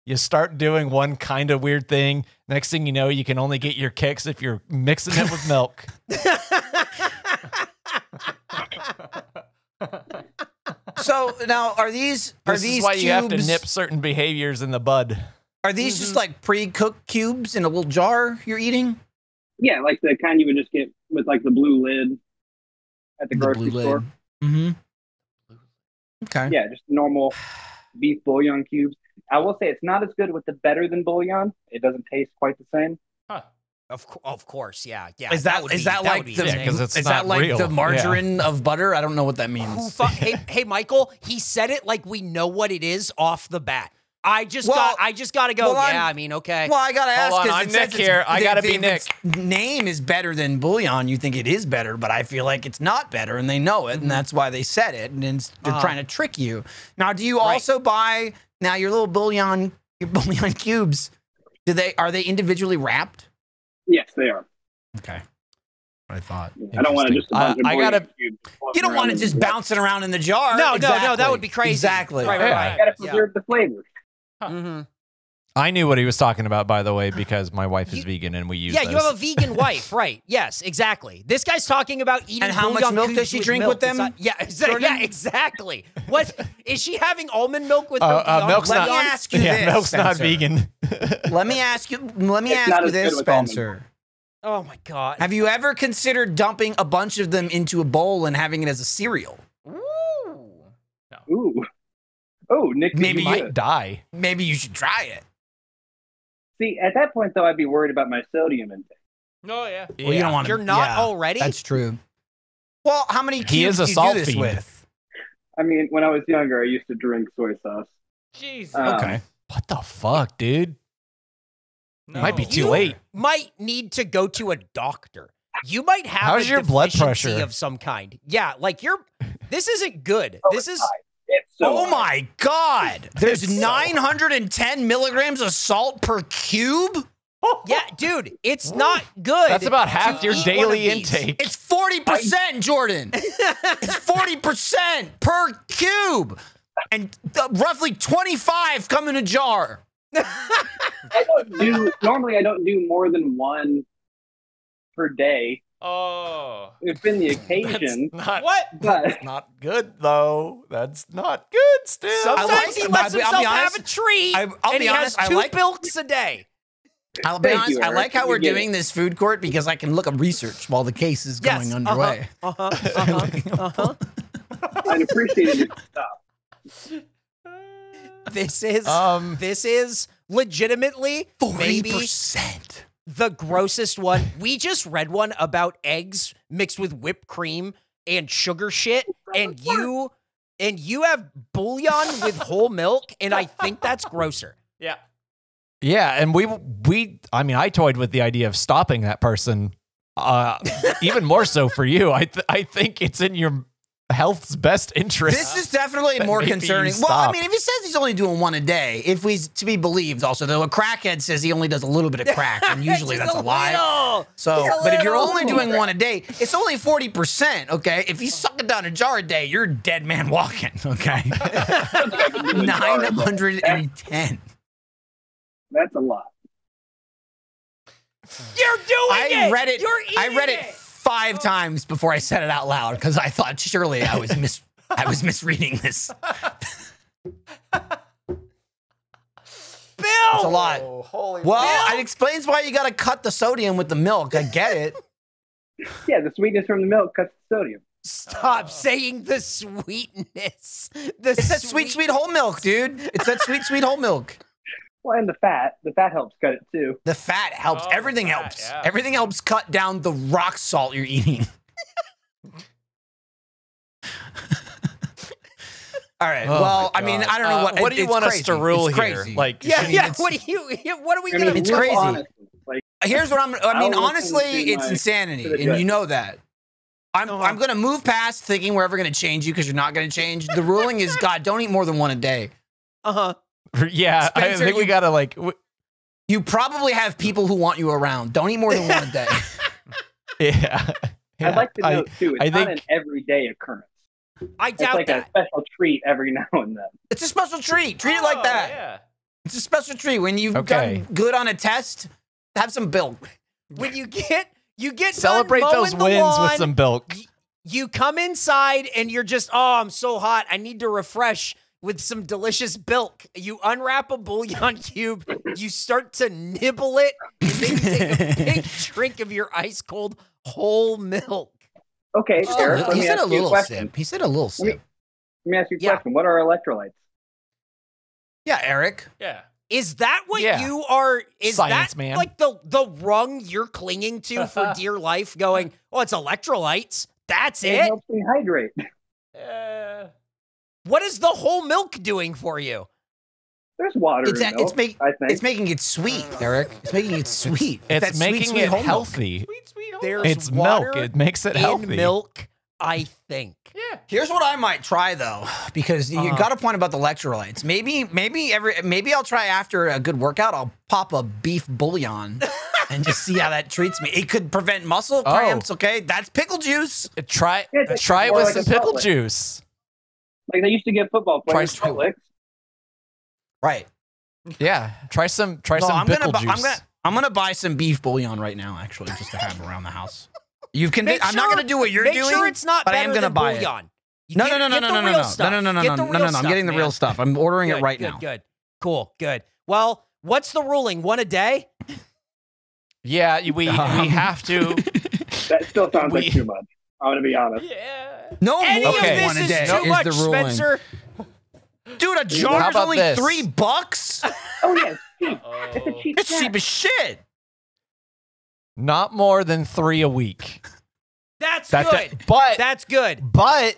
C: You start doing one kind of weird thing. Next thing you know, you can only get your kicks if you're mixing it with milk.
E: So now, this is why
C: you have to nip certain behaviors in the bud.
E: Are these just like pre-cooked cubes in a little jar you're eating?
G: Yeah, like the kind you would just get with like the blue lid at the grocery store.
E: Okay.
G: Yeah, just normal beef bouillon cubes. I will say it's not as good with the better than bouillon. It doesn't taste quite the same.
A: Huh. Of course, yeah.
E: Is that like the margarine of butter? I don't know what that means.
A: Hey, Michael, he said it like we know what it is off the bat. I just got to go. Okay.
E: Well, I got to ask because
C: I'm Nick here. I got to be Nick.
E: Name is better than bouillon. You think it is better, but I feel like it's not better, and they know it, and that's why they said it, and they're trying to trick you. Now, do you also buy your little bouillon cubes? Are they individually wrapped?
G: Yes, they are.
E: Okay. I thought.
G: I don't want to just.
E: You don't want it just bouncing around in the jar.
A: No, that would be crazy.
E: Exactly.
A: Right.
G: You got to preserve the flavor.
E: Huh.
C: I knew what he was talking about, by the way, because my wife is vegan and we use
A: Yeah,
C: those.
A: you have a vegan wife, right? Yes, exactly. This guy's talking about eating.
E: And how much milk does she drink with them?
A: Yeah, exactly. What is she having? Almond milk with milk?
C: Milk's
E: Let
C: not.
E: me ask you this,
C: milk's not
E: Spencer.
C: vegan.
E: Let me ask you. Let me
G: It's
E: ask
G: not
E: you
G: as good
E: this,
G: with almond.
E: Spencer.
A: Oh my god.
E: Have you ever considered dumping a bunch of them into a bowl and having it as a cereal?
G: Ooh. Oh, Nick,
E: Maybe
C: You might die.
E: Maybe you should try it.
G: See, at that point, though, I'd be worried about my sodium intake.
B: Oh, yeah.
E: Well, you don't want to.
A: You're not already?
E: That's true. Well, how many
C: He is
E: cubes
C: a
E: do you
C: salt
E: do this
C: fiend.
E: with?
G: I mean, when I was younger, I used to drink soy sauce.
B: Jesus.
E: Okay.
C: What the fuck, dude?
B: No.
C: Might be too
A: You
C: late.
A: might need to go to a doctor. You might have
C: How's
A: a
C: your blood
A: deficiency
C: pressure?
A: of some kind. Yeah, like this isn't good. This is
G: It's so
E: Oh
G: high.
E: my God! There's
C: It's so-
E: 910 milligrams of salt per cube.
A: yeah, dude, it's not good.
C: That's about half
A: to
C: your
A: eat one of
C: daily
A: these.
C: intake.
E: It's 40%, Jordan. It's 40% per cube, and roughly 25 come in a jar.
G: Normally, I don't do more than one per day.
B: Oh.
G: It's been the occasion.
C: Not,
B: What?
G: But
C: That's not good, though. That's not good still.
A: Sometimes he lets
E: I'll be
A: himself
E: honest,
A: have a treat,
E: I'll
A: and
E: be
A: he
E: honest, I
A: has two
E: like-
A: bilks a day.
E: I'll be
G: Thank
E: honest,
G: you,
E: I
G: Eric.
E: like how
G: You
E: we're
G: get
E: doing
G: it.
E: this food court because I can look up research while the case is
A: Yes,
E: going underway.
G: I'd appreciate it if you stop.
A: This is legitimately maybe
E: 40%.
A: the grossest one. We just read one about eggs mixed with whipped cream and sugar shit, and you have bouillon with whole milk, and I think that's grosser.
B: Yeah.
C: Yeah, and I mean, I toyed with the idea of stopping that person. Even more so for you. I think it's in your health's best interest.
E: This is definitely
C: But
E: more
C: maybe you
E: concerning. Well, I
C: stop.
E: mean, if he says he's only doing one a day, if he's to be believed, also though, a crackhead says he only does a little bit of crack, and usually
A: Just
E: that's a lie.
A: little.
E: So,
A: Just a
E: but if you're
A: little.
E: only doing one a day, it's only 40%. Okay, if he's sucking down a jar a day, you're a dead man walking. Okay,
G: I don't think I can do a jar a day.
E: 910.
G: That's a lot.
A: You're doing it.
E: I read it.
A: You're
E: I read
A: eating
E: it 5 times before I said it out loud because I thought surely I was misreading this.
A: Bill.
E: It's a lot.
C: Oh, holy
E: Well, it explains why you got to cut the sodium with the milk. I get it.
G: Yeah, the sweetness from the milk cuts the sodium.
A: Stop saying the sweetness.
E: It's that sweet, sweet whole milk, dude. It's that sweet, sweet whole milk.
G: Well, and the fat. The fat helps cut it too.
E: The fat helps.
B: Oh,
E: Everything
B: the fat,
E: helps.
B: yeah.
E: Everything helps cut down the rock salt you're eating. All right.
C: Oh
E: well,
C: my
E: I mean,
C: God.
E: I don't know what.
C: What do you
E: it's
C: want us
E: crazy.
C: to rule
E: It's
C: here?
E: crazy.
C: Like,
A: Yeah,
E: I mean,
A: yeah.
E: it's-
A: What are we
G: I
A: gonna?
G: mean,
E: It's
G: real
E: crazy.
G: honestly, like,
E: Here's what I mean,
G: I'll listen
E: honestly,
G: to
E: it's
G: my-
E: insanity,
G: to the
E: and you
G: judge.
E: know that. I'm gonna move past thinking we're ever gonna change you because you're not gonna change. The ruling is God, don't eat more than one a day.
C: Yeah, I
E: Spencer,
C: think we
E: you-
C: gotta like.
E: You probably have people who want you around. Don't eat more than one a day.
C: Yeah.
G: I'd like to note too. It's
C: I
G: not
C: think-
G: an everyday occurrence.
A: I
G: It's
A: doubt
G: like
A: that.
G: a special treat every now and then.
E: It's a special treat. Treat it like
B: Oh,
E: that.
B: Yeah.
E: It's a special treat. When you've
C: Okay.
E: done good on a test, have some Bilk.
A: When you get
C: Celebrate
A: done
C: those
A: mowing the
C: wins with
A: lawn,
C: some Bilk.
A: You come inside and you're just, oh, I'm so hot. I need to refresh with some delicious Bilk. You unwrap a bouillon cube, you start to nibble it, and then you take a big drink of your ice cold whole milk.
G: Okay, Eric, let
E: He
G: me
E: said a
G: ask you a
E: little
G: question.
E: sip. He said a little
G: Let me-
E: sip.
G: Let me ask you a
A: Yeah.
G: question. What are electrolytes?
E: Yeah, Eric.
B: Yeah.
A: Is that what
C: Yeah.
A: you are? Is
C: Science,
A: that
C: man.
A: like the rung you're clinging to for dear life? Going, oh, it's electrolytes. That's
G: It
A: it.
G: helps me hydrate.
A: What is the whole milk doing for you?
G: There's water
E: It's
G: in milk, I think.
E: it's making it sweet, Eric. It's making it sweet.
C: It's
E: that sweet,
C: making
E: sweet
C: it
E: whole milk.
C: healthy.
B: Sweet.
A: There's
C: It's
A: water
C: milk. It makes it
A: in
C: healthy.
A: milk, I think.
B: Yeah.
E: Here's what I might try though, because you got a point about the electrolytes. Maybe I'll try after a good workout. I'll pop a beef bouillon and just see how that treats me. It could prevent muscle cramps. Okay, that's pickle juice.
C: Try
G: Yeah, it's
C: it
G: more
C: with
G: like
C: some
G: a
C: pickle
G: salad.
C: juice.
G: Like they used to give football players
C: Try
G: salt licks.
E: Right.
C: Yeah, try some pickle juice.
E: I'm gonna buy some beef bouillon right now, actually, just to have around the house. I'm not gonna do what you're doing.
A: Make sure it's not
E: but I
A: better
E: am gonna
A: than
E: buy
A: bouillon.
E: it. No. I'm getting the real stuff. I'm ordering it right now.
A: Good. Cool. Good. Well, what's the ruling? One a day?
C: Yeah, we have to.
G: That still sounds like too much. I'm gonna be honest.
B: Yeah.
E: No
A: Any
E: more
A: of
E: than
A: this
E: one a
A: is
E: day
A: too
E: is
A: much,
E: the ruling.
A: Spencer.
E: Dude, a
C: How
E: jar is
C: about
E: only
C: this?
E: $3.
G: Oh yeah, it's cheap. It's a cheap
E: It's
G: snack.
E: cheap as shit.
C: Not more than 3 a week.
A: That's
C: That-
A: good.
C: but
A: That's good.
C: but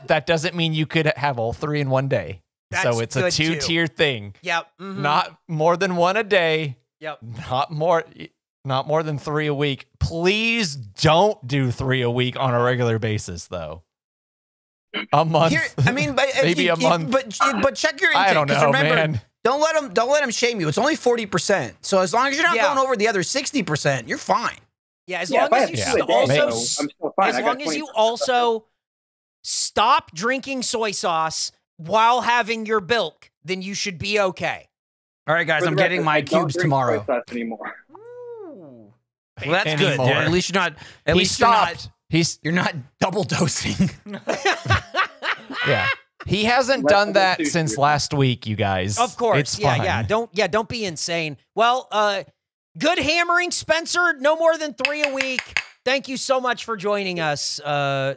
C: that doesn't mean you could have all 3 in one day.
A: That's
C: so it's a
A: good, too.
C: 2-tier thing.
A: Yep. Mhm.
C: Not more than 1 a day.
A: Yep.
C: Not more than 3 a week. Please don't do 3 a week on a regular basis, though. A month. Maybe a month.
E: But check your intake.
C: I don't
E: 'cause
C: know,
E: remember,
C: man.
E: Don't let them shame you. It's only 40%. So as long as you're not going over the other 60%, you're fine.
A: Yeah, as
G: Yeah,
A: long
G: if I
A: as
G: have
A: you
G: two a day,
A: also,
G: I'm still fine.
A: as
G: I got
A: long as you
G: 20%
A: also stop drinking soy sauce while having your bilk, then you should be okay.
E: All right, guys,
G: For
E: I'm
G: the
E: getting
G: record,
E: my
G: I don't
E: cubes
G: drink
E: tomorrow.
G: soy sauce anymore.
E: Well, that's good.
C: Anymore.
E: Dude. At least you're not. At
C: He
E: least
C: stopped.
E: you're not double dosing.
C: Yeah. He hasn't
G: Less
C: done
G: than
C: that
G: 2
C: since
G: years.
C: last week, you guys.
A: Of course.
C: It's
A: Yeah,
C: fine.
A: yeah. Don't be insane. Well, good hammering, Spencer. No more than 3 a week. Thank you so much for joining us,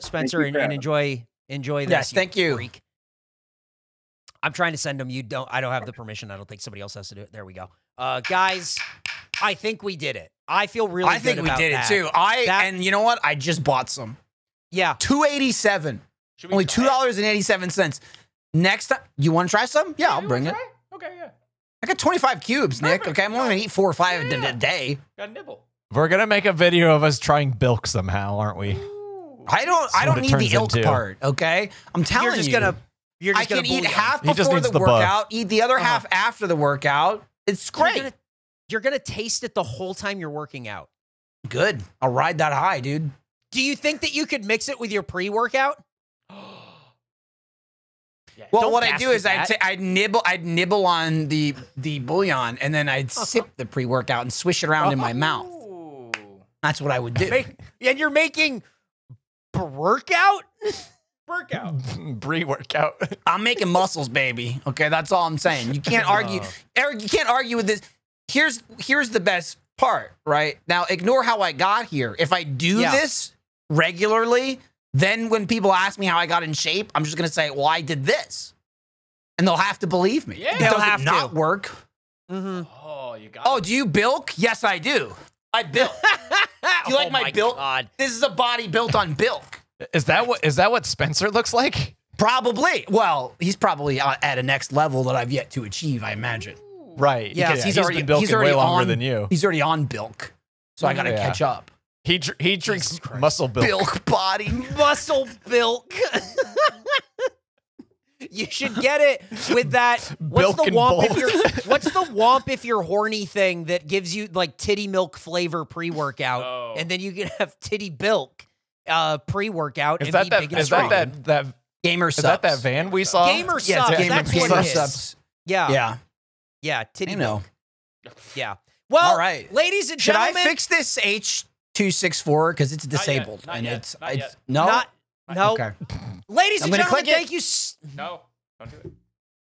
A: Spencer,
G: you for
A: and
G: having
A: enjoy this.
E: Yes, thank you.
A: Freak. I'm trying to send them. I don't have the permission. I don't think somebody else has to do it. There we go. Guys, I think we did it. I feel really good
E: I think we
A: about
E: did
A: that.
E: it too. And you know what? I just bought some.
A: Yeah.
E: $2.87.
B: Should we
E: Only
B: try it?
E: $2.87. Next time, you want to try some? Yeah, I'll bring it.
B: Try? Okay, yeah.
E: I got 25 cubes, Nick.
B: Perfect.
E: Okay, I'm only gonna eat 4 or 5 a day.
B: Got a nibble.
C: We're going to make a video of us trying bilk somehow, aren't we?
E: I don't
C: what it
E: need
C: turns
E: the ilk
C: into.
E: part. Okay, I'm telling
A: You're just
E: you.
A: gonna
E: I can eat half
C: He just
E: before
C: needs
E: the
C: the bug.
E: workout, eat the other half after the workout. It's great.
A: You're gonna taste it the whole time you're working out.
E: Good. I'll ride that high, dude.
A: Do you think that you could mix it with your pre-workout?
E: Well,
A: Don't
E: what I
A: gas
E: do
A: with
E: is
A: that.
E: I'd nibble on the bouillon, and then I'd sip the pre-workout and swish it around in my mouth.
B: Ooh.
E: That's what I would do.
A: And you're making workout?
B: Workout.
C: Pre-workout.
E: I'm making muscles, baby. Okay, that's all I'm saying. You can't argue, Eric. You can't argue with this. Here's the best part, right? Now, ignore how I got here. If I do this regularly, then when people ask me how I got in shape, I'm just gonna say, "Well, I did this," and they'll have to believe me.
B: Yeah.
E: It
A: They'll
E: doesn't
A: have to.
E: not work.
A: Mm-hmm.
B: Oh, you got
E: Oh,
B: it.
E: do you bilk? Yes, I do. I bilk. Do you like my bilk?
A: God.
E: This is a body built on bilk.
C: Is that what Spencer looks like?
E: Probably. Well, he's probably at a next level that I've yet to achieve, I imagine.
C: Right.
A: Yeah,
C: because
E: he's
C: he's
E: already
C: been bilking way longer than you.
E: He's already on bilk, so I got to
C: Yeah.
E: catch up.
C: He drinks muscle bilk.
E: Bilk body.
A: Muscle bilk. You should get it with that. What's the
C: Bilk and
A: womp if
C: bulk.
A: you're what's the womp if you're horny thing that gives you like titty milk flavor pre-workout,
B: Oh.
A: and then you can have titty bilk pre-workout
C: Is
A: and
C: that
A: be
C: that?
A: big and
C: Is that
A: strong.
C: that?
E: Gamer
C: Is that that van we saw?
A: Gamer
E: Yeah,
A: subs?
E: it's gamer,
A: That's what
E: gamer
A: it is.
E: subs.
A: Yeah,
E: Yeah,
A: titty
E: you know.
A: milk. Yeah. Well,
E: All right.
A: ladies and
E: Should
A: gentlemen,
E: I fix this H264 because it's disabled
B: Not
E: and
B: yet.
E: it's
B: Not yet.
E: no.
A: no.
E: Okay.
A: Ladies
E: I'm
A: and
E: gonna
A: gentlemen,
E: click it.
A: thank you.
B: No, don't do it.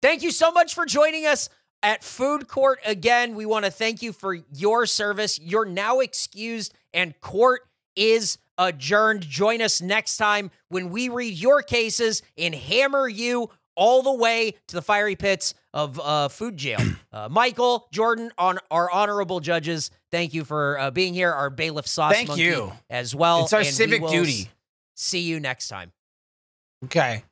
A: Thank you so much for joining us at Food Court again. We want to thank you for your service. You're now excused, and court is adjourned. Join us next time when we read your cases and hammer you all the way to the fiery pits of food jail. Michael, Jordan, on our honorable judges, thank you for being here. Our bailiff sauce
E: Thank
A: monkey
E: you.
A: as well.
E: It's our
A: and we
E: civic
A: will
E: duty.
A: See you next time.
E: Okay.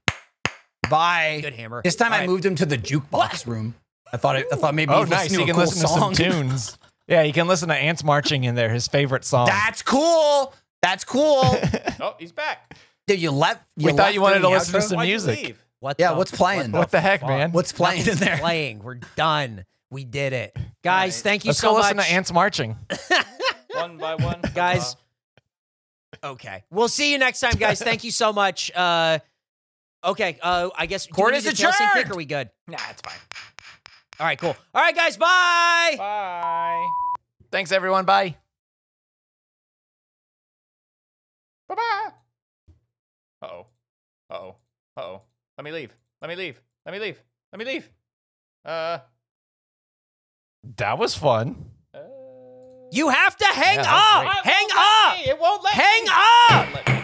E: Bye.
A: Good hammer.
E: This time
A: All
E: I
A: right.
E: moved him to the jukebox room. I thought maybe
C: Oh,
E: he'd
C: nice.
E: listen
C: You
E: to
C: can
E: a cool
C: listen
E: song.
C: to some tunes. Yeah, you can listen to Ants Marching in there, his favorite song.
E: That's cool. That's cool.
B: Oh, he's back.
E: Dude, you left.
C: We thought you wanted
E: during
C: to
E: the
C: listen to
E: outro?
C: some
B: Why'd you
C: music.
B: leave?
E: Yeah, what's playing?
C: What the heck,
A: fuck?
C: man?
E: What's playing in
A: Nothing's
E: there?
A: playing. We're done. We did it. Guys,
B: Right.
A: thank you
C: Let's
A: so
C: go
A: much.
C: listen to Ants Marching.
B: One by one.
A: Guys. Okay. We'll see you next time, guys. Thank you so much. Okay. I guess
E: Court
A: do we
E: is
A: need a tail sync pick,
E: adjourned.
A: or are we good?
B: Nah, it's fine.
A: All right, cool. All right, guys, bye.
B: Bye.
C: Thanks, everyone. Bye.
B: Bye-bye. Uh-oh. Uh-oh. Uh-oh. Let me leave. Let me leave. Let me leave. Let me leave.
C: That was fun.
A: You have to hang
C: Yeah, that was
A: up.
C: great.
A: Hang up.
B: It won't let me.
A: Hang up.